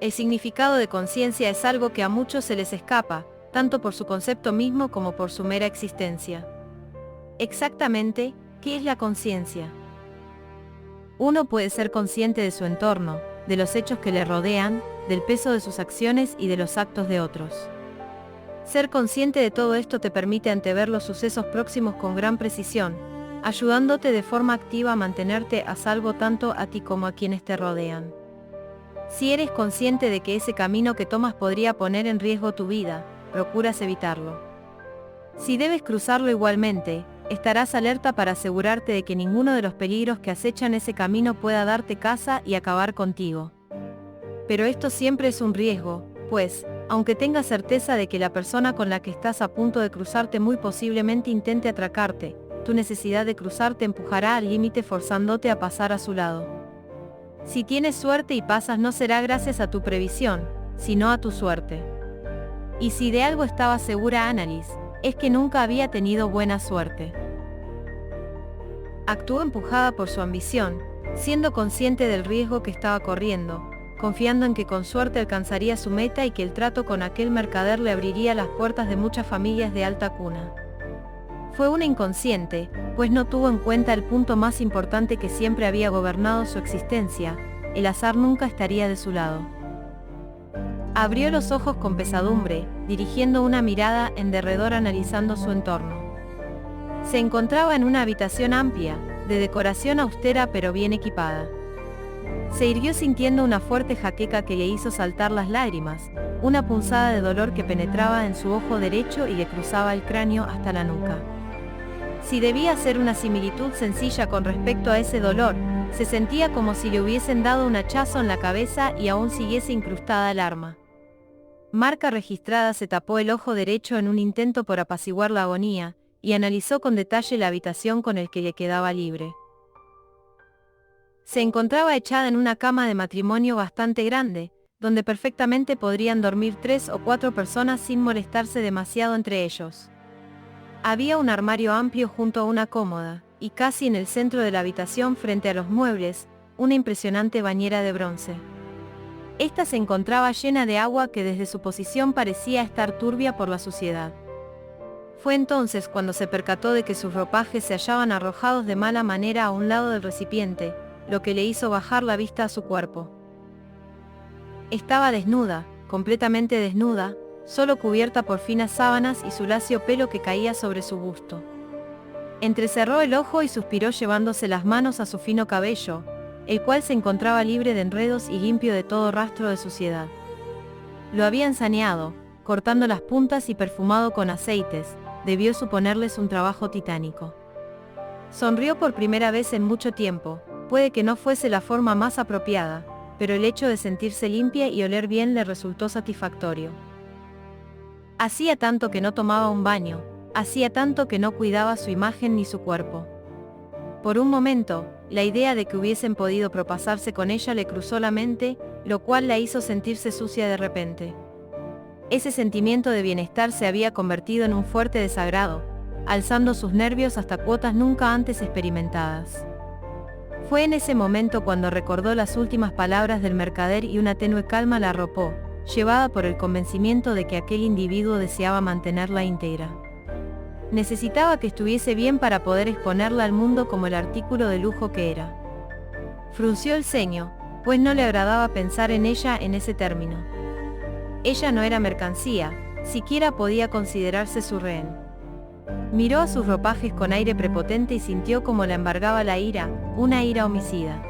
El significado de conciencia es algo que a muchos se les escapa, tanto por su concepto mismo como por su mera existencia. Exactamente, ¿qué es la conciencia? Uno puede ser consciente de su entorno, de los hechos que le rodean, del peso de sus acciones y de los actos de otros. Ser consciente de todo esto te permite antever los sucesos próximos con gran precisión, ayudándote de forma activa a mantenerte a salvo tanto a ti como a quienes te rodean. Si eres consciente de que ese camino que tomas podría poner en riesgo tu vida, procuras evitarlo. Si debes cruzarlo igualmente, estarás alerta para asegurarte de que ninguno de los peligros que acechan ese camino pueda darte caza y acabar contigo. Pero esto siempre es un riesgo, pues, aunque tengas certeza de que la persona con la que estás a punto de cruzarte muy posiblemente intente atracarte, tu necesidad de cruzar te empujará al límite forzándote a pasar a su lado. Si tienes suerte y pasas no será gracias a tu previsión, sino a tu suerte. Y si de algo estaba segura Annalise, es que nunca había tenido buena suerte. Actuó empujada por su ambición, siendo consciente del riesgo que estaba corriendo, confiando en que con suerte alcanzaría su meta y que el trato con aquel mercader le abriría las puertas de muchas familias de alta cuna. Fue una inconsciente, pues no tuvo en cuenta el punto más importante que siempre había gobernado su existencia: el azar nunca estaría de su lado. Abrió los ojos con pesadumbre, dirigiendo una mirada en derredor analizando su entorno. Se encontraba en una habitación amplia, de decoración austera pero bien equipada. Se irguió sintiendo una fuerte jaqueca que le hizo saltar las lágrimas, una punzada de dolor que penetraba en su ojo derecho y le cruzaba el cráneo hasta la nuca. Si debía hacer una similitud sencilla con respecto a ese dolor, se sentía como si le hubiesen dado un hachazo en la cabeza y aún siguiese incrustada el arma. Marca registrada. Se tapó el ojo derecho en un intento por apaciguar la agonía, y analizó con detalle la habitación con el que le quedaba libre. Se encontraba echada en una cama de matrimonio bastante grande, donde perfectamente podrían dormir 3 o 4 personas sin molestarse demasiado entre ellos. Había un armario amplio junto a una cómoda, y casi en el centro de la habitación frente a los muebles, una impresionante bañera de bronce. Esta se encontraba llena de agua que desde su posición parecía estar turbia por la suciedad. Fue entonces cuando se percató de que sus ropajes se hallaban arrojados de mala manera a un lado del recipiente, lo que le hizo bajar la vista a su cuerpo. Estaba desnuda, completamente desnuda, solo cubierta por finas sábanas y su lacio pelo que caía sobre su busto. Entrecerró el ojo y suspiró llevándose las manos a su fino cabello, el cual se encontraba libre de enredos y limpio de todo rastro de suciedad. Lo habían saneado, cortando las puntas y perfumado con aceites, debió suponerles un trabajo titánico. Sonrió por primera vez en mucho tiempo, puede que no fuese la forma más apropiada, pero el hecho de sentirse limpia y oler bien le resultó satisfactorio. Hacía tanto que no tomaba un baño, hacía tanto que no cuidaba su imagen ni su cuerpo. Por un momento, la idea de que hubiesen podido propasarse con ella le cruzó la mente, lo cual la hizo sentirse sucia de repente. Ese sentimiento de bienestar se había convertido en un fuerte desagrado, alzando sus nervios hasta cuotas nunca antes experimentadas. Fue en ese momento cuando recordó las últimas palabras del mercader y una tenue calma la arropó, llevada por el convencimiento de que aquel individuo deseaba mantenerla íntegra. Necesitaba que estuviese bien para poder exponerla al mundo como el artículo de lujo que era. Frunció el ceño, pues no le agradaba pensar en ella en ese término. Ella no era mercancía, siquiera podía considerarse su rehén. Miró a sus ropajes con aire prepotente y sintió como la embargaba la ira, una ira homicida.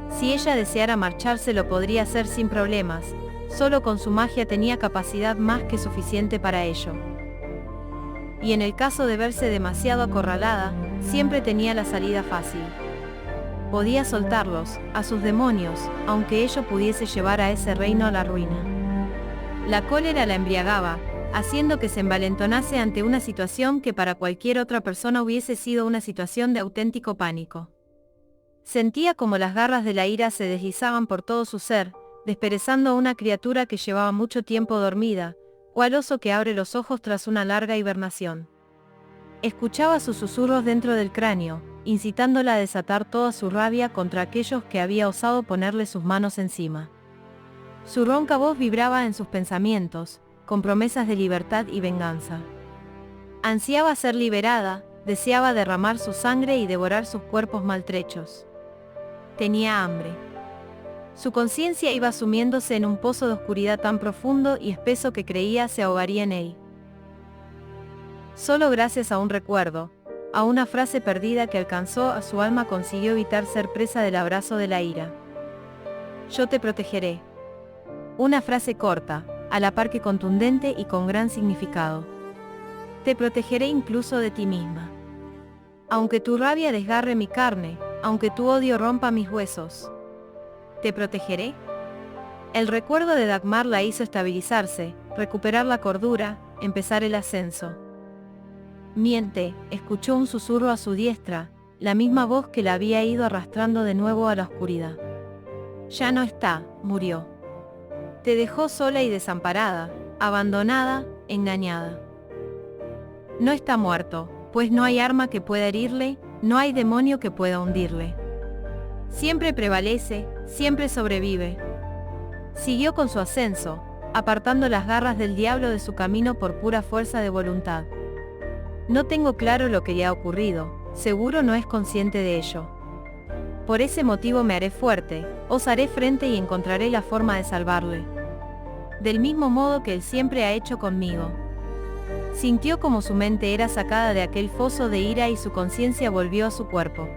Si ella deseara marcharse lo podría hacer sin problemas, solo con su magia tenía capacidad más que suficiente para ello. Y en el caso de verse demasiado acorralada, siempre tenía la salida fácil. Podía soltarlos, a sus demonios, aunque ello pudiese llevar a ese reino a la ruina. La cólera la embriagaba, haciendo que se envalentonase ante una situación que para cualquier otra persona hubiese sido una situación de auténtico pánico. Sentía como las garras de la ira se deslizaban por todo su ser, desperezando a una criatura que llevaba mucho tiempo dormida, cual oso que abre los ojos tras una larga hibernación. Escuchaba sus susurros dentro del cráneo, incitándola a desatar toda su rabia contra aquellos que había osado ponerle sus manos encima. Su ronca voz vibraba en sus pensamientos, con promesas de libertad y venganza. Ansiaba ser liberada, deseaba derramar su sangre y devorar sus cuerpos maltrechos. Tenía hambre. Su conciencia iba sumiéndose en un pozo de oscuridad tan profundo y espeso que creía se ahogaría en él. Solo gracias a un recuerdo, a una frase perdida que alcanzó a su alma, consiguió evitar ser presa del abrazo de la ira. Yo te protegeré. Una frase corta, a la par que contundente y con gran significado. Te protegeré incluso de ti misma. Aunque tu rabia desgarre mi carne, aunque tu odio rompa mis huesos. ¿Te protegeré? El recuerdo de Dagmar la hizo estabilizarse, recuperar la cordura, empezar el ascenso. Miente, escuchó un susurro a su diestra, la misma voz que la había ido arrastrando de nuevo a la oscuridad. Ya no está, murió. Te dejó sola y desamparada, abandonada, engañada. No está muerto, pues no hay arma que pueda herirle, no hay demonio que pueda hundirle. Siempre prevalece, siempre sobrevive. Siguió con su ascenso, apartando las garras del diablo de su camino por pura fuerza de voluntad. No tengo claro lo que le ha ocurrido, seguro no es consciente de ello. Por ese motivo me haré fuerte, os haré frente y encontraré la forma de salvarle. Del mismo modo que él siempre ha hecho conmigo. Sintió como su mente era sacada de aquel foso de ira y su conciencia volvió a su cuerpo.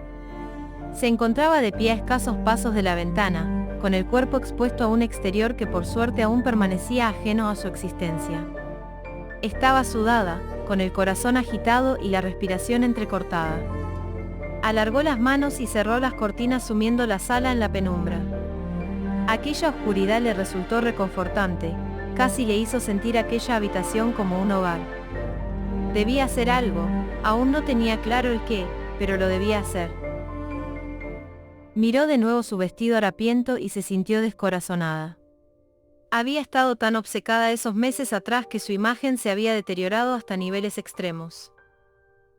Se encontraba de pie a escasos pasos de la ventana, con el cuerpo expuesto a un exterior que por suerte aún permanecía ajeno a su existencia. Estaba sudada, con el corazón agitado y la respiración entrecortada. Alargó las manos y cerró las cortinas sumiendo la sala en la penumbra. Aquella oscuridad le resultó reconfortante, casi le hizo sentir aquella habitación como un hogar. Debía hacer algo, aún no tenía claro el qué, pero lo debía hacer. Miró de nuevo su vestido harapiento y se sintió descorazonada. Había estado tan obcecada esos meses atrás que su imagen se había deteriorado hasta niveles extremos.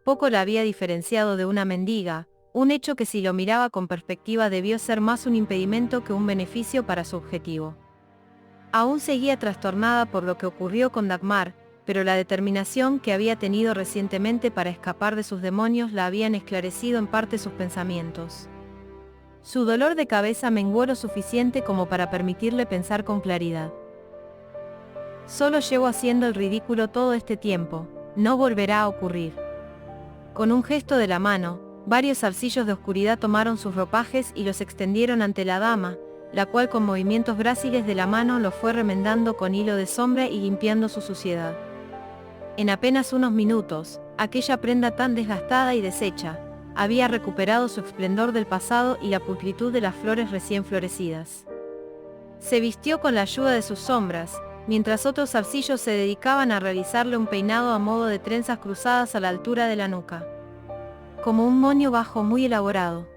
Poco la había diferenciado de una mendiga, un hecho que si lo miraba con perspectiva debió ser más un impedimento que un beneficio para su objetivo. Aún seguía trastornada por lo que ocurrió con Dagmar, pero la determinación que había tenido recientemente para escapar de sus demonios la habían esclarecido en parte sus pensamientos. Su dolor de cabeza menguó lo suficiente como para permitirle pensar con claridad. Solo llevo haciendo el ridículo todo este tiempo, no volverá a ocurrir. Con un gesto de la mano, varios zarcillos de oscuridad tomaron sus ropajes y los extendieron ante la dama, la cual con movimientos gráciles de la mano los fue remendando con hilo de sombra y limpiando su suciedad. En apenas unos minutos, aquella prenda tan desgastada y deshecha, había recuperado su esplendor del pasado y la pulcritud de las flores recién florecidas. Se vistió con la ayuda de sus sombras, mientras otros zarcillos se dedicaban a realizarle un peinado a modo de trenzas cruzadas a la altura de la nuca. Como un moño bajo muy elaborado.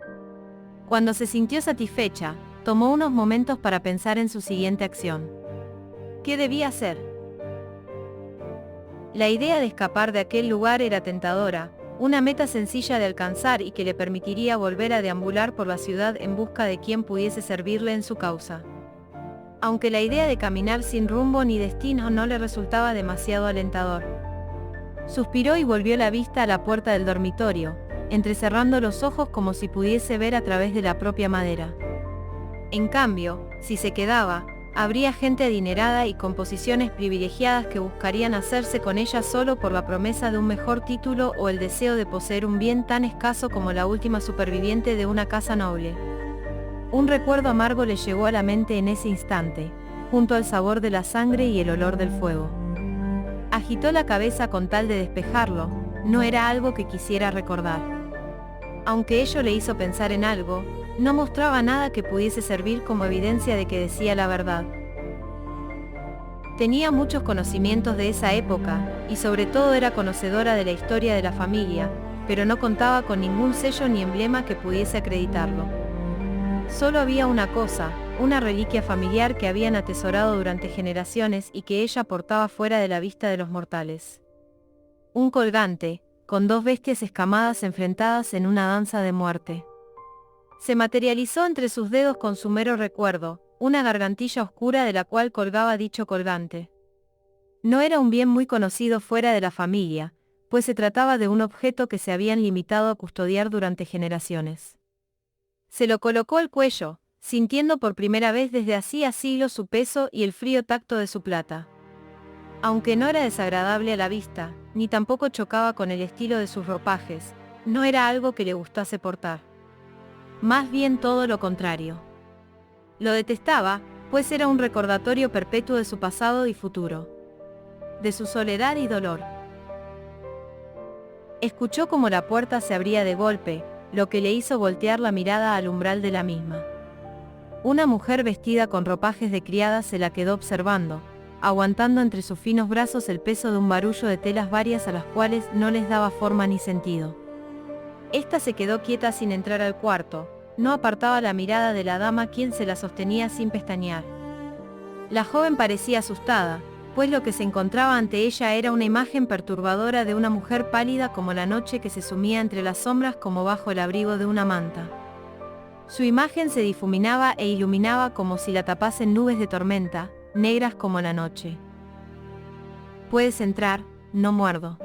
Cuando se sintió satisfecha, tomó unos momentos para pensar en su siguiente acción. ¿Qué debía hacer? La idea de escapar de aquel lugar era tentadora, una meta sencilla de alcanzar y que le permitiría volver a deambular por la ciudad en busca de quien pudiese servirle en su causa. Aunque la idea de caminar sin rumbo ni destino no le resultaba demasiado alentador. Suspiró y volvió la vista a la puerta del dormitorio, entrecerrando los ojos como si pudiese ver a través de la propia madera. En cambio, si se quedaba, habría gente adinerada y con posiciones privilegiadas que buscarían hacerse con ella solo por la promesa de un mejor título o el deseo de poseer un bien tan escaso como la última superviviente de una casa noble. Un recuerdo amargo le llegó a la mente en ese instante, junto al sabor de la sangre y el olor del fuego. Agitó la cabeza con tal de despejarlo, no era algo que quisiera recordar. Aunque ello le hizo pensar en algo, no mostraba nada que pudiese servir como evidencia de que decía la verdad. Tenía muchos conocimientos de esa época, y sobre todo era conocedora de la historia de la familia, pero no contaba con ningún sello ni emblema que pudiese acreditarlo. Solo había una cosa, una reliquia familiar que habían atesorado durante generaciones y que ella portaba fuera de la vista de los mortales. Un colgante, con dos bestias escamadas enfrentadas en una danza de muerte. Se materializó entre sus dedos con su mero recuerdo, una gargantilla oscura de la cual colgaba dicho colgante. No era un bien muy conocido fuera de la familia, pues se trataba de un objeto que se habían limitado a custodiar durante generaciones. Se lo colocó al cuello, sintiendo por primera vez desde hacía siglos su peso y el frío tacto de su plata. Aunque no era desagradable a la vista, ni tampoco chocaba con el estilo de sus ropajes, no era algo que le gustase portar. Más bien todo lo contrario. Lo detestaba, pues era un recordatorio perpetuo de su pasado y futuro, de su soledad y dolor. Escuchó como la puerta se abría de golpe, lo que le hizo voltear la mirada al umbral de la misma. Una mujer vestida con ropajes de criada se la quedó observando, aguantando entre sus finos brazos el peso de un barullo de telas varias a las cuales no les daba forma ni sentido. Esta se quedó quieta sin entrar al cuarto, no apartaba la mirada de la dama quien se la sostenía sin pestañear. La joven parecía asustada, pues lo que se encontraba ante ella era una imagen perturbadora de una mujer pálida como la noche que se sumía entre las sombras como bajo el abrigo de una manta. Su imagen se difuminaba e iluminaba como si la tapasen nubes de tormenta, negras como la noche. «Puedes entrar, no muerdo».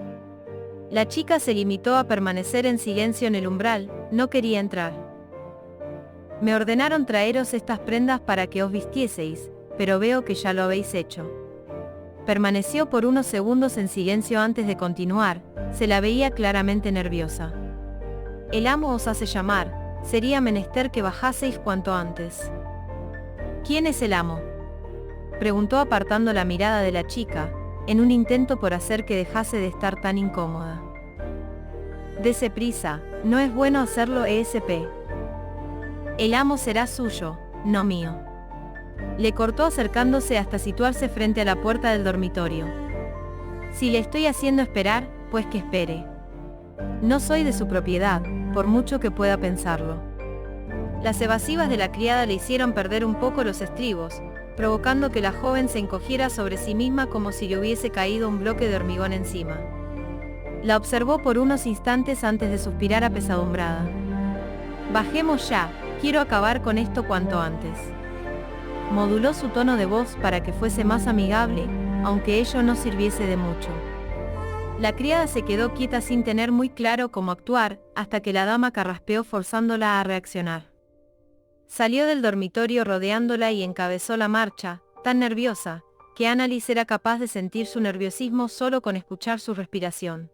La chica se limitó a permanecer en silencio en el umbral, no quería entrar. «Me ordenaron traeros estas prendas para que os vistieseis, pero veo que ya lo habéis hecho». Permaneció por unos segundos en silencio antes de continuar, se la veía claramente nerviosa. «El amo os hace llamar, sería menester que bajaseis cuanto antes». «¿Quién es el amo?», preguntó apartando la mirada de la chica, en un intento por hacer que dejase de estar tan incómoda. «Dese prisa, no es bueno hacerlo ESP. El amo será suyo, no mío». Le cortó acercándose hasta situarse frente a la puerta del dormitorio. «Si le estoy haciendo esperar, pues que espere. No soy de su propiedad, por mucho que pueda pensarlo». Las evasivas de la criada le hicieron perder un poco los estribos, provocando que la joven se encogiera sobre sí misma como si le hubiese caído un bloque de hormigón encima. La observó por unos instantes antes de suspirar apesadumbrada. «Bajemos ya, quiero acabar con esto cuanto antes». Moduló su tono de voz para que fuese más amigable, aunque ello no sirviese de mucho. La criada se quedó quieta sin tener muy claro cómo actuar, hasta que la dama carraspeó forzándola a reaccionar. Salió del dormitorio rodeándola y encabezó la marcha, tan nerviosa, que Annalise era capaz de sentir su nerviosismo solo con escuchar su respiración.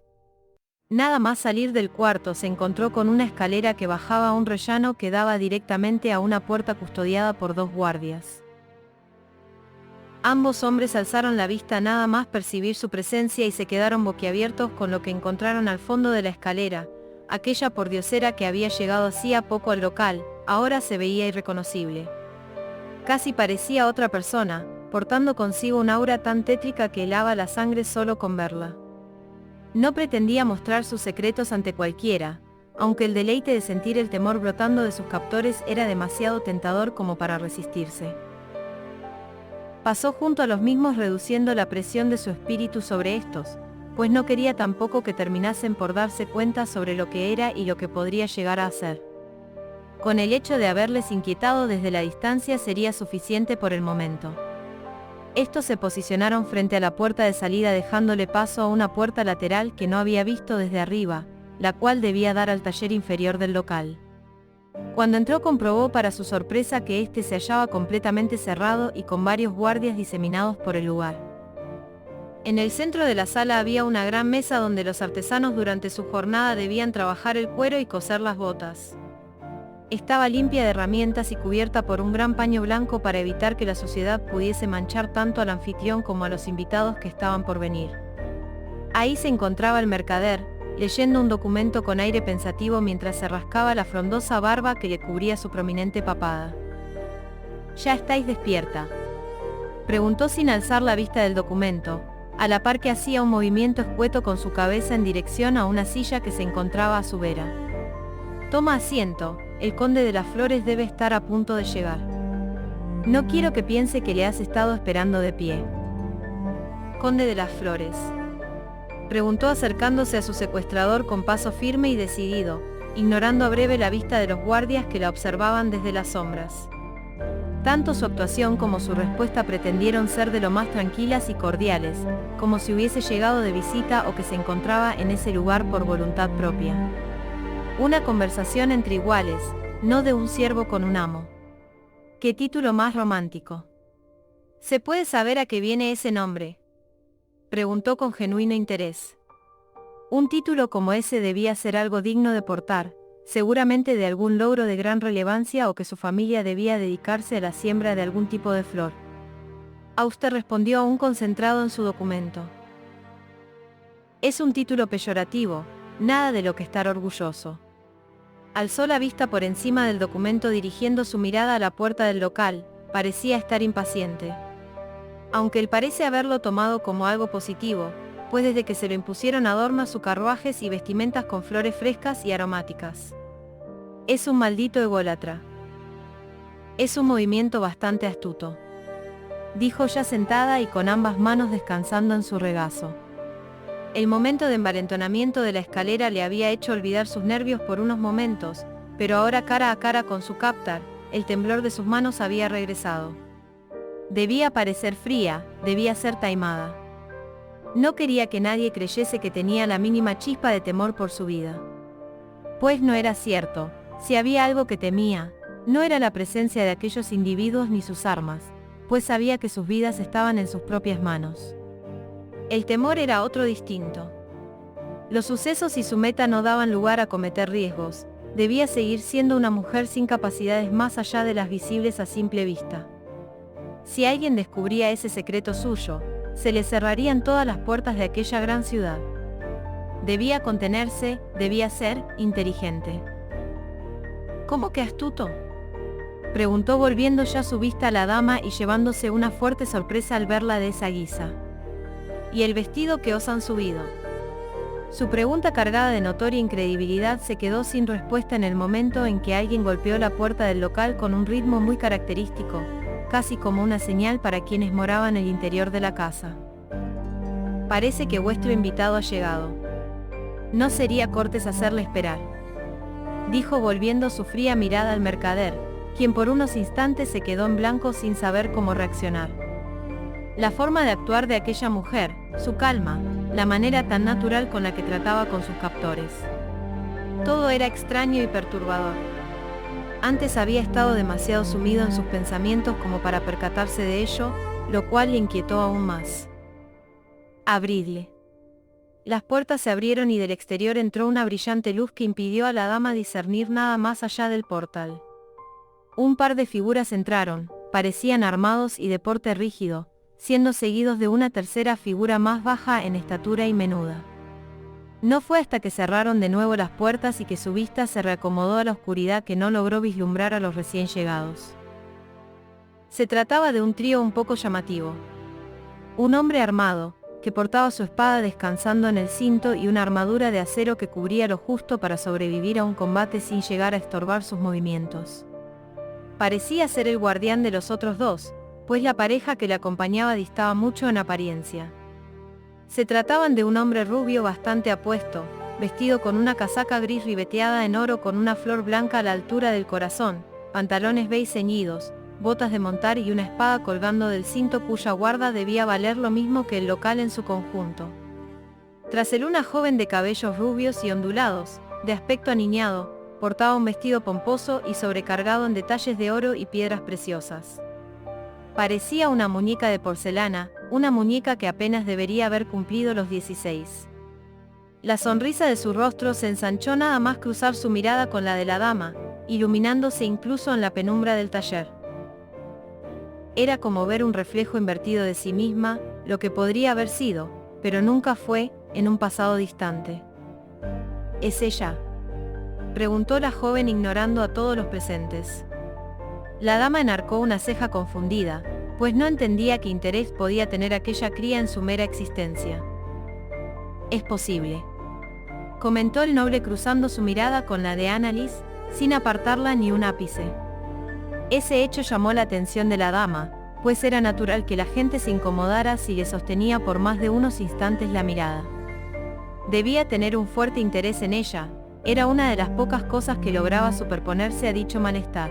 Nada más salir del cuarto se encontró con una escalera que bajaba a un rellano que daba directamente a una puerta custodiada por dos guardias. Ambos hombres alzaron la vista nada más percibir su presencia y se quedaron boquiabiertos con lo que encontraron al fondo de la escalera. Aquella pordiosera que había llegado hacía poco al local, ahora se veía irreconocible. Casi parecía otra persona, portando consigo un aura tan tétrica que helaba la sangre solo con verla. No pretendía mostrar sus secretos ante cualquiera, aunque el deleite de sentir el temor brotando de sus captores era demasiado tentador como para resistirse. Pasó junto a los mismos reduciendo la presión de su espíritu sobre estos, pues no quería tampoco que terminasen por darse cuenta sobre lo que era y lo que podría llegar a hacer. Con el hecho de haberles inquietado desde la distancia sería suficiente por el momento. Estos se posicionaron frente a la puerta de salida dejándole paso a una puerta lateral que no había visto desde arriba, la cual debía dar al taller inferior del local. Cuando entró comprobó para su sorpresa que éste se hallaba completamente cerrado y con varios guardias diseminados por el lugar. En el centro de la sala había una gran mesa donde los artesanos durante su jornada debían trabajar el cuero y coser las botas. Estaba limpia de herramientas y cubierta por un gran paño blanco para evitar que la suciedad pudiese manchar tanto al anfitrión como a los invitados que estaban por venir. Ahí se encontraba el mercader, leyendo un documento con aire pensativo mientras se rascaba la frondosa barba que le cubría su prominente papada. «¿Ya estáis despierta?», preguntó sin alzar la vista del documento, a la par que hacía un movimiento escueto con su cabeza en dirección a una silla que se encontraba a su vera. «Toma asiento, el conde de las Flores debe estar a punto de llegar. No quiero que piense que le has estado esperando de pie». «¿Conde de las Flores?», preguntó acercándose a su secuestrador con paso firme y decidido, ignorando a breve la vista de los guardias que la observaban desde las sombras. Tanto su actuación como su respuesta pretendieron ser de lo más tranquilas y cordiales, como si hubiese llegado de visita o que se encontraba en ese lugar por voluntad propia. Una conversación entre iguales, no de un siervo con un amo. ¿Qué título más romántico? ¿Se puede saber a qué viene ese nombre?, preguntó con genuino interés. Un título como ese debía ser algo digno de portar, seguramente de algún logro de gran relevancia o que su familia debía dedicarse a la siembra de algún tipo de flor. Auster respondió aún concentrado en su documento. Es un título peyorativo, nada de lo que estar orgulloso. Alzó la vista por encima del documento dirigiendo su mirada a la puerta del local, parecía estar impaciente. Aunque él parece haberlo tomado como algo positivo, pues desde que se lo impusieron adorna sus carruajes y vestimentas con flores frescas y aromáticas. Es un maldito ególatra. Es un movimiento bastante astuto, dijo ya sentada y con ambas manos descansando en su regazo. El momento de envalentonamiento de la escalera le había hecho olvidar sus nervios por unos momentos, pero ahora cara a cara con su captar, el temblor de sus manos había regresado. Debía parecer fría, debía ser taimada. No quería que nadie creyese que tenía la mínima chispa de temor por su vida. Pues no era cierto, si había algo que temía, no era la presencia de aquellos individuos ni sus armas, pues sabía que sus vidas estaban en sus propias manos. El temor era otro distinto. Los sucesos y su meta no daban lugar a cometer riesgos, debía seguir siendo una mujer sin capacidades más allá de las visibles a simple vista. Si alguien descubría ese secreto suyo, se le cerrarían todas las puertas de aquella gran ciudad. Debía contenerse, debía ser inteligente. ¿Cómo que astuto?, preguntó volviendo ya su vista a la dama y llevándose una fuerte sorpresa al verla de esa guisa. ¿Y el vestido que os han subido? Su pregunta cargada de notoria incredibilidad se quedó sin respuesta en el momento en que alguien golpeó la puerta del local con un ritmo muy característico, casi como una señal para quienes moraban en el interior de la casa. Parece que vuestro invitado ha llegado. No sería cortés hacerle esperar, dijo volviendo su fría mirada al mercader, quien por unos instantes se quedó en blanco sin saber cómo reaccionar. La forma de actuar de aquella mujer, su calma, la manera tan natural con la que trataba con sus captores. Todo era extraño y perturbador. Antes había estado demasiado sumido en sus pensamientos como para percatarse de ello, lo cual le inquietó aún más. Abridle. Las puertas se abrieron y del exterior entró una brillante luz que impidió a la dama discernir nada más allá del portal. Un par de figuras entraron, parecían armados y de porte rígido, siendo seguidos de una tercera figura más baja en estatura y menuda. No fue hasta que cerraron de nuevo las puertas y que su vista se reacomodó a la oscuridad que no logró vislumbrar a los recién llegados. Se trataba de un trío un poco llamativo. Un hombre armado, que portaba su espada descansando en el cinto y una armadura de acero que cubría lo justo para sobrevivir a un combate sin llegar a estorbar sus movimientos. Parecía ser el guardián de los otros dos, pues la pareja que le acompañaba distaba mucho en apariencia. Se trataban de un hombre rubio bastante apuesto, vestido con una casaca gris ribeteada en oro con una flor blanca a la altura del corazón, pantalones beige ceñidos, botas de montar y una espada colgando del cinto cuya guarda debía valer lo mismo que el local en su conjunto. Tras él una joven de cabellos rubios y ondulados, de aspecto aniñado, portaba un vestido pomposo y sobrecargado en detalles de oro y piedras preciosas. Parecía una muñeca de porcelana, una muñeca que apenas debería haber cumplido los 16. La sonrisa de su rostro se ensanchó nada más cruzar su mirada con la de la dama, iluminándose incluso en la penumbra del taller. Era como ver un reflejo invertido de sí misma, lo que podría haber sido, pero nunca fue, en un pasado distante. ¿Es ella?, preguntó la joven ignorando a todos los presentes. La dama enarcó una ceja confundida, pues no entendía qué interés podía tener aquella cría en su mera existencia. Es posible, comentó el noble cruzando su mirada con la de Annalise, sin apartarla ni un ápice. Ese hecho llamó la atención de la dama, pues era natural que la gente se incomodara si le sostenía por más de unos instantes la mirada. Debía tener un fuerte interés en ella, era una de las pocas cosas que lograba superponerse a dicho malestar.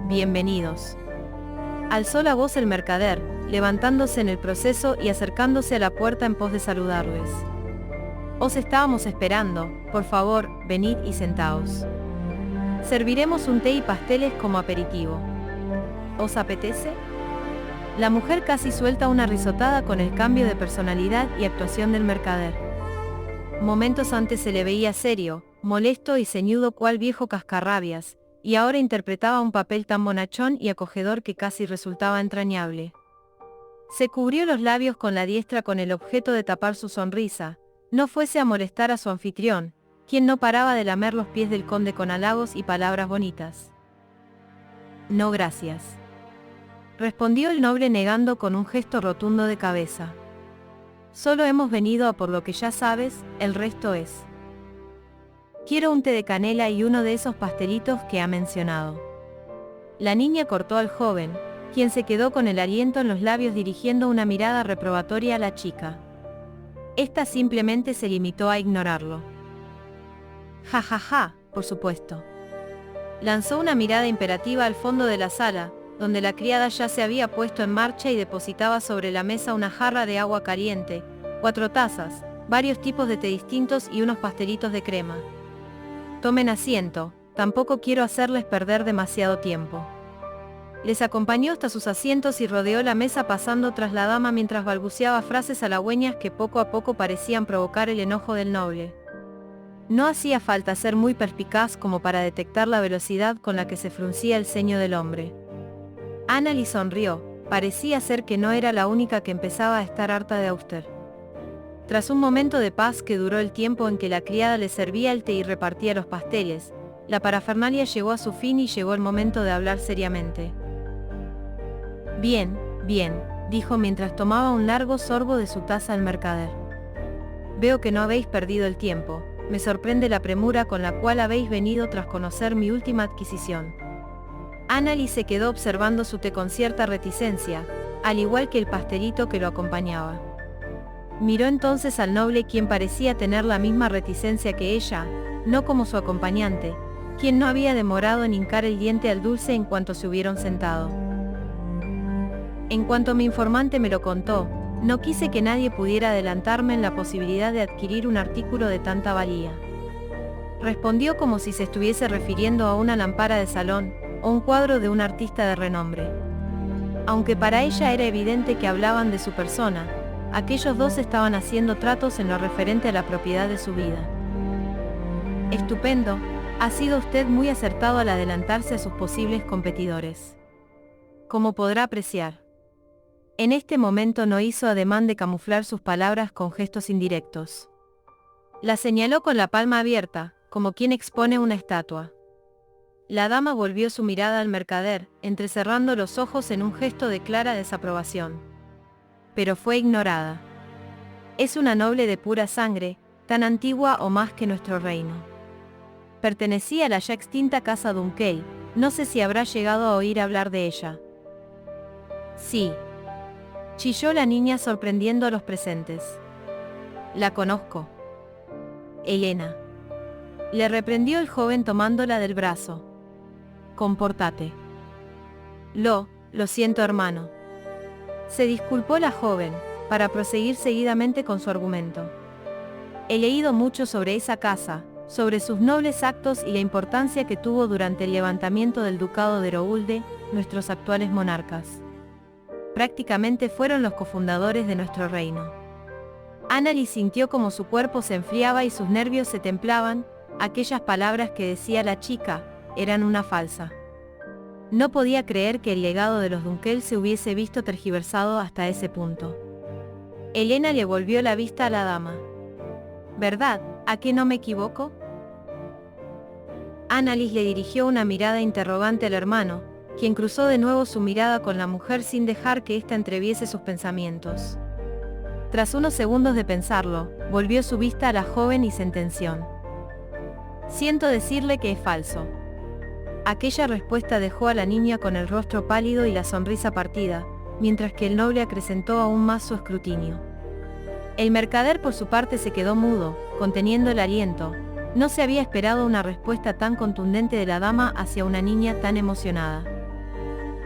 bienvenidos. Alzó la voz el mercader, levantándose en el proceso y acercándose a la puerta en pos de saludarles. Os estábamos esperando, por favor, venid y sentaos. Serviremos un té y pasteles como aperitivo. ¿Os apetece? La mujer casi suelta una risotada con el cambio de personalidad y actuación del mercader. Momentos antes se le veía serio, molesto y ceñudo cual viejo cascarrabias, y ahora interpretaba un papel tan bonachón y acogedor que casi resultaba entrañable. Se cubrió los labios con la diestra con el objeto de tapar su sonrisa, no fuese a molestar a su anfitrión, quien no paraba de lamer los pies del conde con halagos y palabras bonitas. No, gracias, respondió el noble negando con un gesto rotundo de cabeza. Solo hemos venido a por lo que ya sabes, el resto es. Quiero un té de canela y uno de esos pastelitos que ha mencionado. La niña cortó al joven, quien se quedó con el aliento en los labios dirigiendo una mirada reprobatoria a la chica. Esta simplemente se limitó a ignorarlo. Ja ja ja, por supuesto. Lanzó una mirada imperativa al fondo de la sala, donde la criada ya se había puesto en marcha y depositaba sobre la mesa una jarra de agua caliente, 4 tazas, varios tipos de té distintos y unos pastelitos de crema. Tomen asiento, tampoco quiero hacerles perder demasiado tiempo. Les acompañó hasta sus asientos y rodeó la mesa pasando tras la dama mientras balbuceaba frases halagüeñas que poco a poco parecían provocar el enojo del noble. No hacía falta ser muy perspicaz como para detectar la velocidad con la que se fruncía el ceño del hombre. Annalie sonrió, parecía ser que no era la única que empezaba a estar harta de Auster. Tras un momento de paz que duró el tiempo en que la criada le servía el té y repartía los pasteles, la parafernalia llegó a su fin y llegó el momento de hablar seriamente. Bien, bien, dijo mientras tomaba un largo sorbo de su taza el mercader. Veo que no habéis perdido el tiempo, me sorprende la premura con la cual habéis venido tras conocer mi última adquisición. Annalie se quedó observando su té con cierta reticencia, al igual que el pastelito que lo acompañaba. Miró entonces al noble quien parecía tener la misma reticencia que ella, no como su acompañante, quien no había demorado en hincar el diente al dulce en cuanto se hubieron sentado. En cuanto mi informante me lo contó, no quise que nadie pudiera adelantarme en la posibilidad de adquirir un artículo de tanta valía. Respondió como si se estuviese refiriendo a una lámpara de salón, o un cuadro de un artista de renombre. Aunque para ella era evidente que hablaban de su persona, aquellos dos estaban haciendo tratos en lo referente a la propiedad de su vida. Estupendo, ha sido usted muy acertado al adelantarse a sus posibles competidores. Como podrá apreciar. En este momento no hizo ademán de camuflar sus palabras con gestos indirectos. La señaló con la palma abierta, como quien expone una estatua. La dama volvió su mirada al mercader, entrecerrando los ojos en un gesto de clara desaprobación. Pero fue ignorada. Es una noble de pura sangre, tan antigua o más que nuestro reino. Pertenecía a la ya extinta casa Dunkel, no sé si habrá llegado a oír hablar de ella. Sí. Chilló la niña sorprendiendo a los presentes. La conozco. Helena. Le reprendió el joven tomándola del brazo. Compórtate. Lo siento hermano. Se disculpó la joven, para proseguir seguidamente con su argumento. He leído mucho sobre esa casa, sobre sus nobles actos y la importancia que tuvo durante el levantamiento del ducado de Rohulde, nuestros actuales monarcas. Prácticamente fueron los cofundadores de nuestro reino. Annalie sintió como su cuerpo se enfriaba y sus nervios se templaban, aquellas palabras que decía la chica, eran una falsa. No podía creer que el legado de los Dunkel se hubiese visto tergiversado hasta ese punto. Helena le volvió la vista a la dama. ¿Verdad? ¿A qué no me equivoco? Annalie le dirigió una mirada interrogante al hermano, quien cruzó de nuevo su mirada con la mujer sin dejar que ésta entreviese sus pensamientos. Tras unos segundos de pensarlo, volvió su vista a la joven y sentenció. Siento decirle que es falso. Aquella respuesta dejó a la niña con el rostro pálido y la sonrisa partida, mientras que el noble acrecentó aún más su escrutinio. El mercader por su parte se quedó mudo, conteniendo el aliento. No se había esperado una respuesta tan contundente de la dama hacia una niña tan emocionada.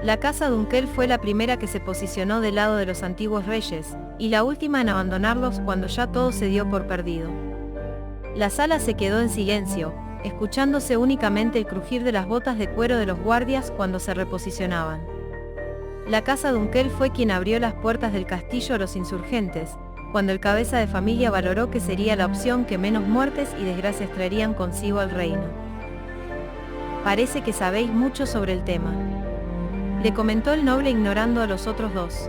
La casa Dunkel fue la primera que se posicionó del lado de los antiguos reyes, y la última en abandonarlos cuando ya todo se dio por perdido. La sala se quedó en silencio, escuchándose únicamente el crujir de las botas de cuero de los guardias cuando se reposicionaban. La casa Dunkel fue quien abrió las puertas del castillo a los insurgentes, cuando el cabeza de familia valoró que sería la opción que menos muertes y desgracias traerían consigo al reino. Parece que sabéis mucho sobre el tema, le comentó el noble ignorando a los otros dos.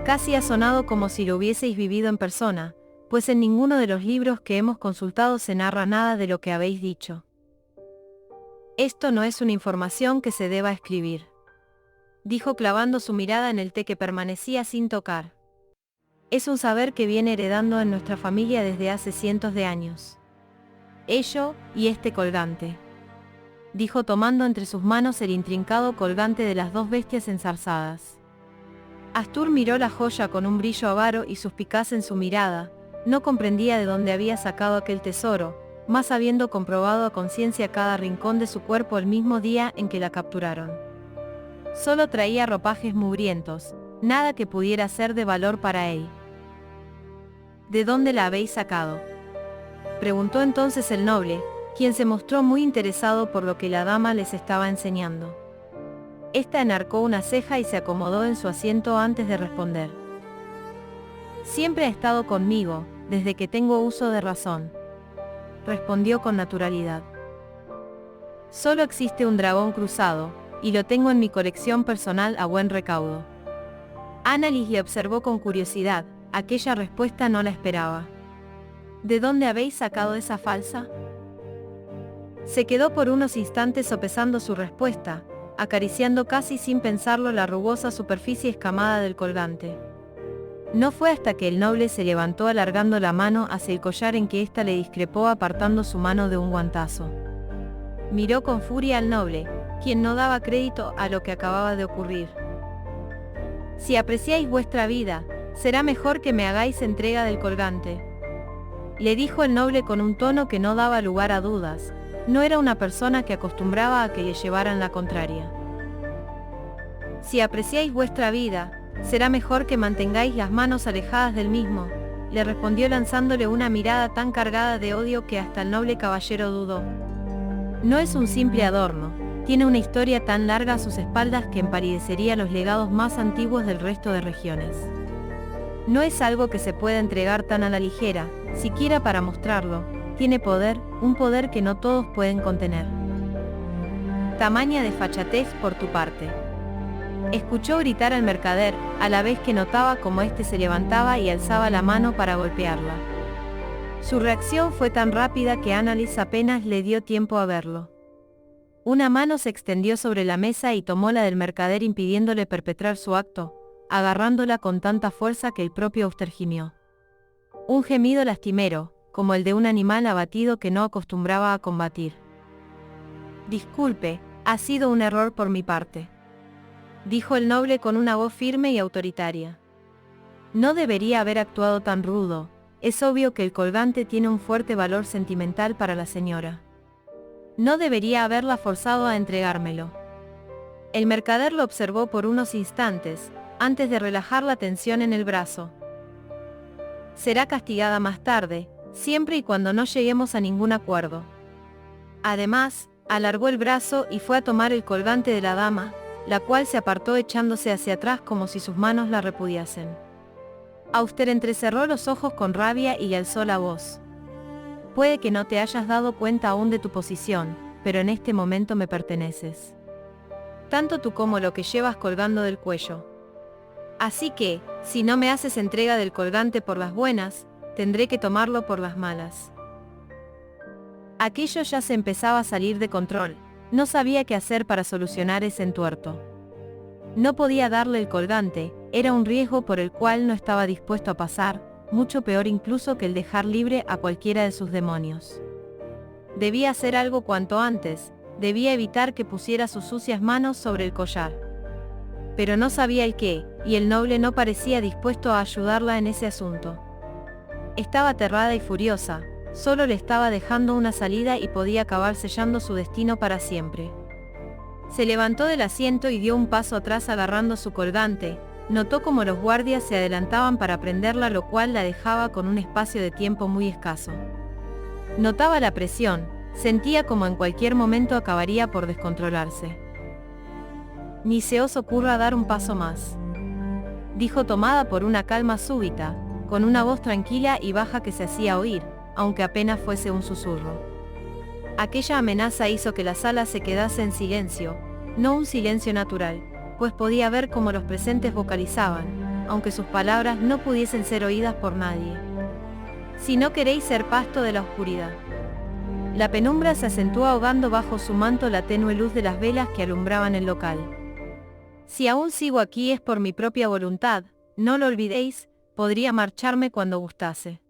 Casi ha sonado como si lo hubieseis vivido en persona, pues en ninguno de los libros que hemos consultado se narra nada de lo que habéis dicho. Esto no es una información que se deba escribir, dijo clavando su mirada en el té que permanecía sin tocar. Es un saber que viene heredando en nuestra familia desde hace cientos de años. Ello, y este colgante, dijo tomando entre sus manos el intrincado colgante de las dos bestias enzarzadas. Astur miró la joya con un brillo avaro y suspicaz en su mirada, no comprendía de dónde había sacado aquel tesoro, más habiendo comprobado a conciencia cada rincón de su cuerpo el mismo día en que la capturaron. Solo traía ropajes mugrientos, nada que pudiera ser de valor para él. ¿De dónde la habéis sacado?, preguntó entonces el noble, quien se mostró muy interesado por lo que la dama les estaba enseñando. Esta enarcó una ceja y se acomodó en su asiento antes de responder. Siempre ha estado conmigo, desde que tengo uso de razón, respondió con naturalidad. Solo existe un dragón cruzado, y lo tengo en mi colección personal a buen recaudo. Annalise le observó con curiosidad, aquella respuesta no la esperaba. ¿De dónde habéis sacado esa falsa? Se quedó por unos instantes sopesando su respuesta, acariciando casi sin pensarlo la rugosa superficie escamada del colgante. No fue hasta que el noble se levantó alargando la mano hacia el collar en que ésta le discrepó apartando su mano de un guantazo. Miró con furia al noble, quien no daba crédito a lo que acababa de ocurrir. Si apreciáis vuestra vida, será mejor que me hagáis entrega del colgante, le dijo el noble con un tono que no daba lugar a dudas. No era una persona que acostumbraba a que le llevaran la contraria. Si apreciáis vuestra vida, será mejor que mantengáis las manos alejadas del mismo, le respondió lanzándole una mirada tan cargada de odio que hasta el noble caballero dudó. No es un simple adorno, tiene una historia tan larga a sus espaldas que empalidecería los legados más antiguos del resto de regiones. No es algo que se pueda entregar tan a la ligera, siquiera para mostrarlo. Tiene poder, un poder que no todos pueden contener. Tamaña desfachatez por tu parte, escuchó gritar al mercader, a la vez que notaba cómo éste se levantaba y alzaba la mano para golpearla. Su reacción fue tan rápida que Annalise apenas le dio tiempo a verlo. Una mano se extendió sobre la mesa y tomó la del mercader impidiéndole perpetrar su acto, agarrándola con tanta fuerza que el propio Auster gimió. Un gemido lastimero, como el de un animal abatido que no acostumbraba a combatir. Disculpe, ha sido un error por mi parte, dijo el noble con una voz firme y autoritaria. No debería haber actuado tan rudo, es obvio que el colgante tiene un fuerte valor sentimental para la señora. No debería haberla forzado a entregármelo. El mercader lo observó por unos instantes, antes de relajar la tensión en el brazo. Será castigada más tarde, siempre y cuando no lleguemos a ningún acuerdo. Además, alargó el brazo y fue a tomar el colgante de la dama, la cual se apartó echándose hacia atrás como si sus manos la repudiasen. Auster entrecerró los ojos con rabia y alzó la voz. Puede que no te hayas dado cuenta aún de tu posición, pero en este momento me perteneces. Tanto tú como lo que llevas colgando del cuello. Así que, si no me haces entrega del colgante por las buenas, tendré que tomarlo por las malas. Aquello ya se empezaba a salir de control, no sabía qué hacer para solucionar ese entuerto. No podía darle el colgante, era un riesgo por el cual no estaba dispuesto a pasar, mucho peor incluso que el dejar libre a cualquiera de sus demonios. Debía hacer algo cuanto antes, debía evitar que pusiera sus sucias manos sobre el collar. Pero no sabía el qué, y el noble no parecía dispuesto a ayudarla en ese asunto. Estaba aterrada y furiosa, solo le estaba dejando una salida y podía acabar sellando su destino para siempre. Se levantó del asiento y dio un paso atrás agarrando su colgante. Notó como los guardias se adelantaban para prenderla, lo cual la dejaba con un espacio de tiempo muy escaso. Notaba la presión, sentía como en cualquier momento acabaría por descontrolarse. Ni se os ocurra dar un paso más, dijo tomada por una calma súbita, con una voz tranquila y baja que se hacía oír, aunque apenas fuese un susurro. Aquella amenaza hizo que la sala se quedase en silencio, no un silencio natural, pues podía ver cómo los presentes vocalizaban, aunque sus palabras no pudiesen ser oídas por nadie. Si no queréis ser pasto de la oscuridad. La penumbra se acentuó ahogando bajo su manto la tenue luz de las velas que alumbraban el local. Si aún sigo aquí es por mi propia voluntad, no lo olvidéis, podría marcharme cuando gustase.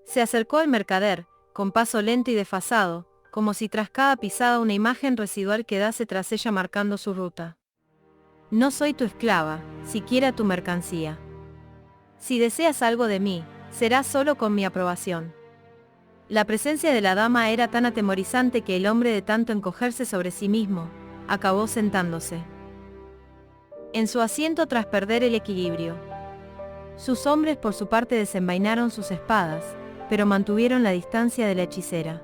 Se acercó al mercader, con paso lento y desfasado, como si tras cada pisada una imagen residual quedase tras ella marcando su ruta. No soy tu esclava, siquiera tu mercancía. Si deseas algo de mí, será solo con mi aprobación. La presencia de la dama era tan atemorizante que el hombre, de tanto encogerse sobre sí mismo, acabó sentándose en su asiento tras perder el equilibrio. Sus hombres por su parte desenvainaron sus espadas, pero mantuvieron la distancia de la hechicera.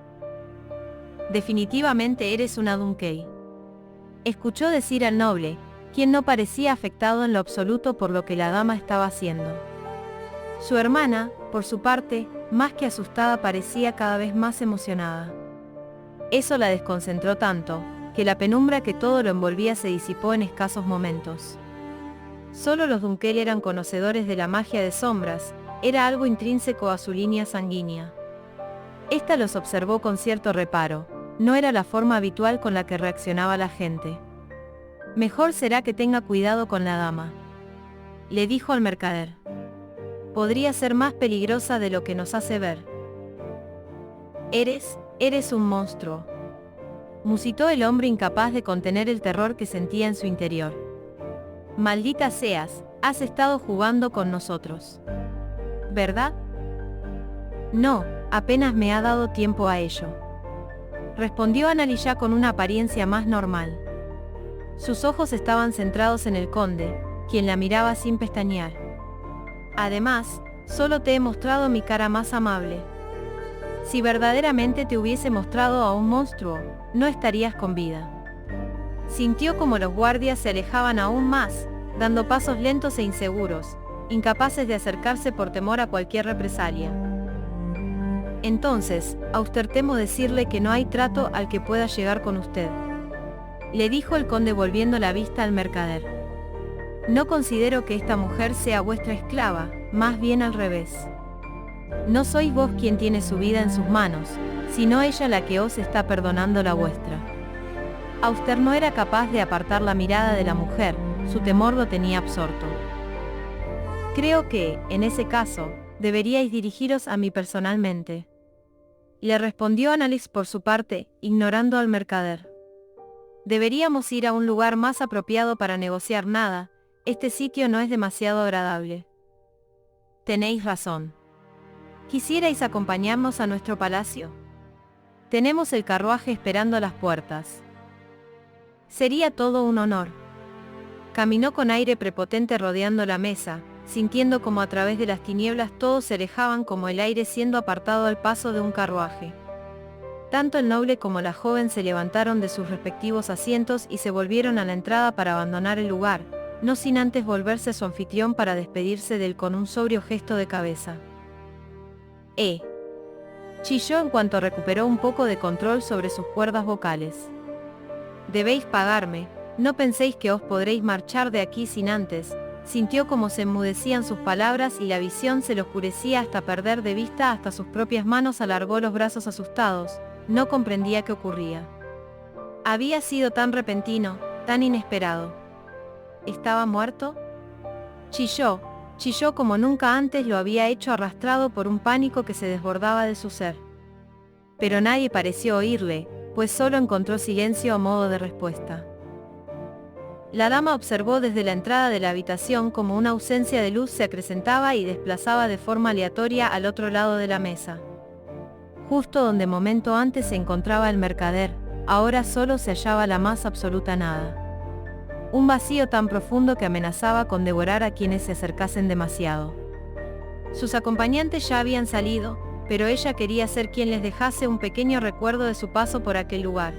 Definitivamente eres una Dunkel, escuchó decir al noble, quien no parecía afectado en lo absoluto por lo que la dama estaba haciendo. Su hermana, por su parte, más que asustada, parecía cada vez más emocionada. Eso la desconcentró tanto, que la penumbra que todo lo envolvía se disipó en escasos momentos. Solo los Dunkel eran conocedores de la magia de sombras, era algo intrínseco a su línea sanguínea. Esta los observó con cierto reparo, no era la forma habitual con la que reaccionaba la gente. Mejor será que tenga cuidado con la dama, le dijo al mercader. Podría ser más peligrosa de lo que nos hace ver. Eres un monstruo, musitó el hombre, incapaz de contener el terror que sentía en su interior. Maldita seas, has estado jugando con nosotros, ¿verdad? No, apenas me ha dado tiempo a ello, respondió Annalise con una apariencia más normal. Sus ojos estaban centrados en el conde, quien la miraba sin pestañear. Además, solo te he mostrado mi cara más amable. Si verdaderamente te hubiese mostrado a un monstruo, no estarías con vida. Sintió como los guardias se alejaban aún más, dando pasos lentos e inseguros, incapaces de acercarse por temor a cualquier represalia. Entonces, a usted temo decirle que no hay trato al que pueda llegar con usted, le dijo el conde volviendo la vista al mercader. No considero que esta mujer sea vuestra esclava, más bien al revés. No sois vos quien tiene su vida en sus manos, sino ella la que os está perdonando la vuestra. Auster no era capaz de apartar la mirada de la mujer, su temor lo tenía absorto. Creo que, en ese caso, deberíais dirigiros a mí personalmente, le respondió Annalise por su parte, ignorando al mercader. Deberíamos ir a un lugar más apropiado para negociar nada, este sitio no es demasiado agradable. Tenéis razón. ¿Quisierais acompañarnos a nuestro palacio? Tenemos el carruaje esperando a las puertas. Sería todo un honor. Caminó con aire prepotente rodeando la mesa, sintiendo como a través de las tinieblas todos se alejaban como el aire siendo apartado al paso de un carruaje. Tanto el noble como la joven se levantaron de sus respectivos asientos y se volvieron a la entrada para abandonar el lugar, no sin antes volverse a su anfitrión para despedirse de él con un sobrio gesto de cabeza. Chilló en cuanto recuperó un poco de control sobre sus cuerdas vocales. Debéis pagarme, no penséis que os podréis marchar de aquí sin antes. Sintió como se enmudecían sus palabras y la visión se le oscurecía hasta perder de vista hasta sus propias manos. Alargó los brazos asustados, no comprendía qué ocurría. Había sido tan repentino, tan inesperado. ¿Estaba muerto? Chilló como nunca antes lo había hecho, arrastrado por un pánico que se desbordaba de su ser. Pero nadie pareció oírle, pues solo encontró silencio a modo de respuesta. La dama observó desde la entrada de la habitación como una ausencia de luz se acrecentaba y desplazaba de forma aleatoria al otro lado de la mesa. Justo donde momento antes se encontraba el mercader, ahora solo se hallaba la más absoluta nada. Un vacío tan profundo que amenazaba con devorar a quienes se acercasen demasiado. Sus acompañantes ya habían salido, pero ella quería ser quien les dejase un pequeño recuerdo de su paso por aquel lugar.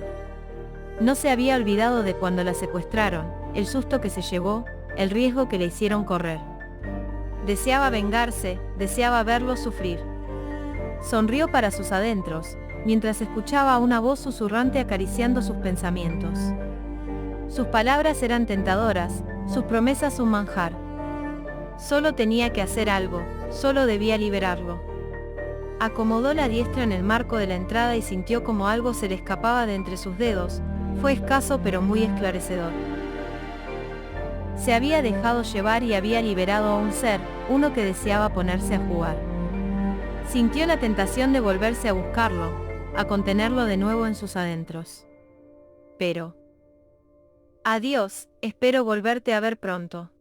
No se había olvidado de cuando la secuestraron, el susto que se llevó, el riesgo que le hicieron correr. Deseaba vengarse, deseaba verlos sufrir. Sonrió para sus adentros, mientras escuchaba una voz susurrante acariciando sus pensamientos. Sus palabras eran tentadoras, sus promesas un manjar. Solo tenía que hacer algo, solo debía liberarlo. Acomodó la diestra en el marco de la entrada y sintió como algo se le escapaba de entre sus dedos, fue escaso pero muy esclarecedor. Se había dejado llevar y había liberado a un ser, uno que deseaba ponerse a jugar. Sintió la tentación de volverse a buscarlo, a contenerlo de nuevo en sus adentros. Pero... Adiós, espero volverte a ver pronto.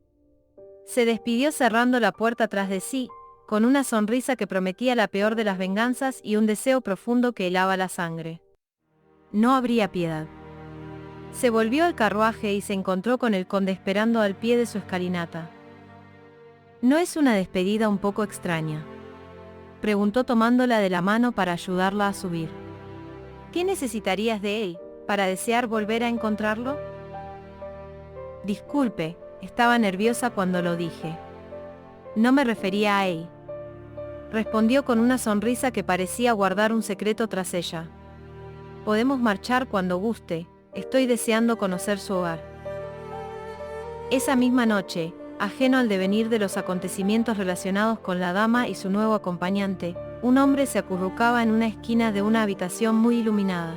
Se despidió cerrando la puerta tras de sí, con una sonrisa que prometía la peor de las venganzas y un deseo profundo que helaba la sangre. No habría piedad. Se volvió al carruaje y se encontró con el conde esperando al pie de su escalinata. ¿No es una despedida un poco extraña?, preguntó tomándola de la mano para ayudarla a subir. ¿Qué necesitarías de él, para desear volver a encontrarlo? Disculpe, estaba nerviosa cuando lo dije. No me refería a él. Respondió con una sonrisa que parecía guardar un secreto tras ella. Podemos marchar cuando guste, estoy deseando conocer su hogar. Esa misma noche, ajeno al devenir de los acontecimientos relacionados con la dama y su nuevo acompañante, un hombre se acurrucaba en una esquina de una habitación muy iluminada.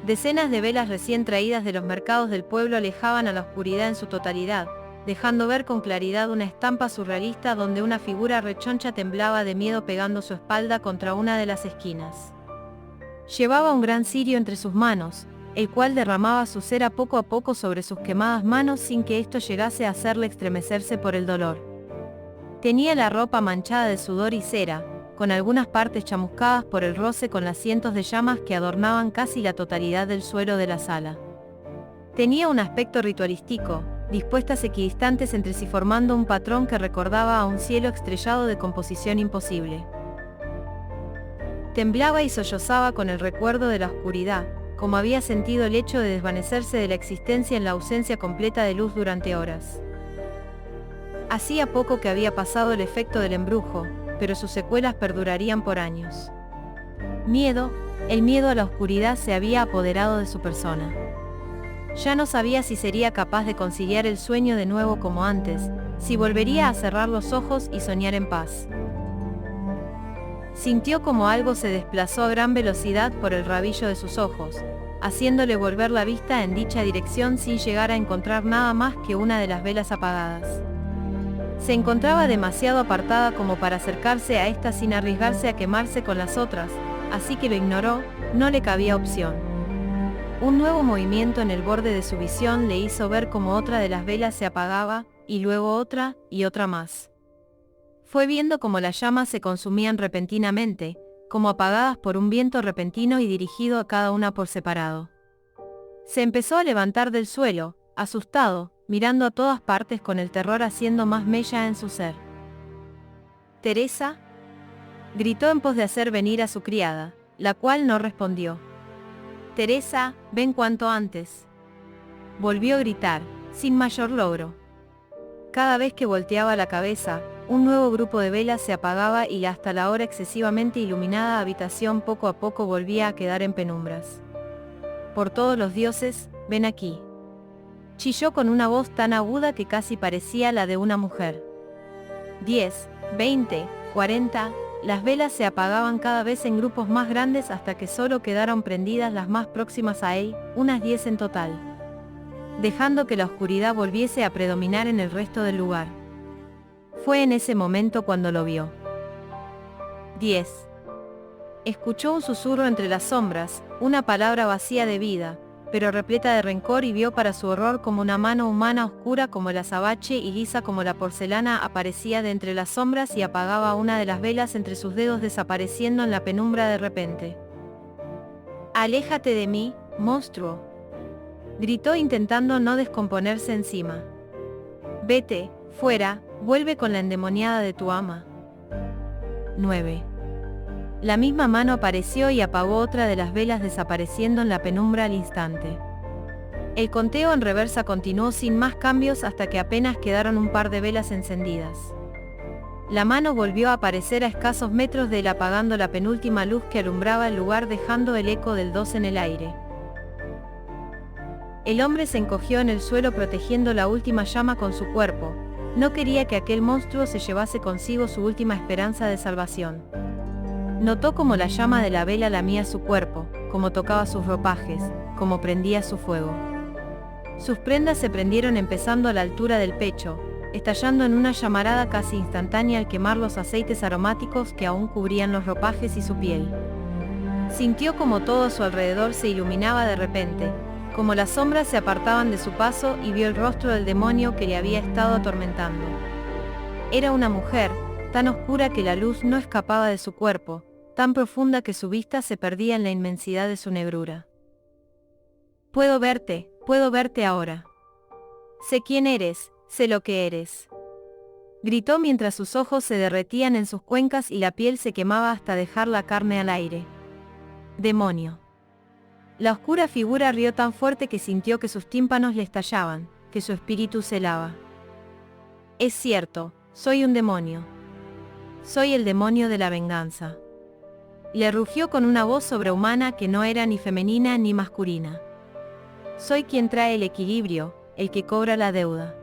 Decenas de velas recién traídas de los mercados del pueblo alejaban a la oscuridad en su totalidad, dejando ver con claridad una estampa surrealista donde una figura rechoncha temblaba de miedo pegando su espalda contra una de las esquinas. Llevaba un gran cirio entre sus manos, el cual derramaba su cera poco a poco sobre sus quemadas manos sin que esto llegase a hacerle estremecerse por el dolor. Tenía la ropa manchada de sudor y cera, con algunas partes chamuscadas por el roce con las cientos de llamas que adornaban casi la totalidad del suelo de la sala. Tenía un aspecto ritualístico, dispuestas equidistantes entre sí formando un patrón que recordaba a un cielo estrellado de composición imposible. Temblaba y sollozaba con el recuerdo de la oscuridad, como había sentido el hecho de desvanecerse de la existencia en la ausencia completa de luz durante horas. Hacía poco que había pasado el efecto del embrujo, pero sus secuelas perdurarían por años. Miedo, el miedo a la oscuridad se había apoderado de su persona. Ya no sabía si sería capaz de conciliar el sueño de nuevo como antes, si volvería a cerrar los ojos y soñar en paz. Sintió como algo se desplazó a gran velocidad por el rabillo de sus ojos, haciéndole volver la vista en dicha dirección sin llegar a encontrar nada más que una de las velas apagadas. Se encontraba demasiado apartada como para acercarse a esta sin arriesgarse a quemarse con las otras, así que lo ignoró, no le cabía opción. Un nuevo movimiento en el borde de su visión le hizo ver como otra de las velas se apagaba, y luego otra, y otra más. Fue viendo como las llamas se consumían repentinamente, como apagadas por un viento repentino y dirigido a cada una por separado. Se empezó a levantar del suelo, asustado, mirando a todas partes con el terror haciendo más mella en su ser. «¿Teresa?», gritó en pos de hacer venir a su criada, la cual no respondió. «Teresa, ven cuanto antes». Volvió a gritar, sin mayor logro. Cada vez que volteaba la cabeza, un nuevo grupo de velas se apagaba y la hasta la hora excesivamente iluminada habitación poco a poco volvía a quedar en penumbras. «Por todos los dioses, ven aquí», chilló con una voz tan aguda que casi parecía la de una mujer. 10, 20, 40, las velas se apagaban cada vez en grupos más grandes hasta que solo quedaron prendidas las más próximas a él, unas 10 en total, dejando que la oscuridad volviese a predominar en el resto del lugar. Fue en ese momento cuando lo vio. 10. Escuchó un susurro entre las sombras, una palabra vacía de vida, pero repleta de rencor, y vio para su horror como una mano humana oscura como el azabache y lisa como la porcelana aparecía de entre las sombras y apagaba una de las velas entre sus dedos desapareciendo en la penumbra de repente. «Aléjate de mí, monstruo. Gritó intentando no descomponerse encima. Vete, fuera, vuelve con la endemoniada de tu ama. 9. La misma mano apareció y apagó otra de las velas, desapareciendo en la penumbra al instante. El conteo en reversa continuó sin más cambios hasta que apenas quedaron un par de velas encendidas. La mano volvió a aparecer a escasos metros de él, apagando la penúltima luz que alumbraba el lugar, dejando el eco del 2 en el aire. El hombre se encogió en el suelo protegiendo la última llama con su cuerpo. No quería que aquel monstruo se llevase consigo su última esperanza de salvación. Notó cómo la llama de la vela lamía su cuerpo, cómo tocaba sus ropajes, cómo prendía su fuego. Sus prendas se prendieron empezando a la altura del pecho, estallando en una llamarada casi instantánea al quemar los aceites aromáticos que aún cubrían los ropajes y su piel. Sintió como todo a su alrededor se iluminaba de repente, como las sombras se apartaban de su paso, y vio el rostro del demonio que le había estado atormentando. Era una mujer, tan oscura que la luz no escapaba de su cuerpo, tan profunda que su vista se perdía en la inmensidad de su negrura. Puedo verte ahora. Sé quién eres, sé lo que eres. Gritó mientras sus ojos se derretían en sus cuencas y la piel se quemaba hasta dejar la carne al aire. Demonio. La oscura figura rió tan fuerte que sintió que sus tímpanos le estallaban, que su espíritu se helaba. Es cierto, soy un demonio. Soy el demonio de la venganza. Le rugió con una voz sobrehumana que no era ni femenina ni masculina. Soy quien trae el equilibrio, el que cobra la deuda.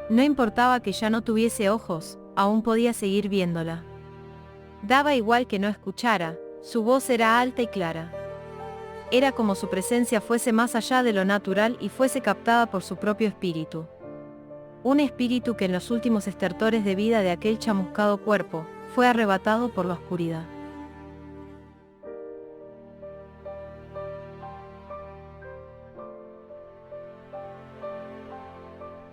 No importaba que ya no tuviese ojos, aún podía seguir viéndola. Daba igual que no escuchara, su voz era alta y clara. Era como su presencia fuese más allá de lo natural y fuese captada por su propio espíritu. Un espíritu que en los últimos estertores de vida de aquel chamuscado cuerpo, fue arrebatado por la oscuridad.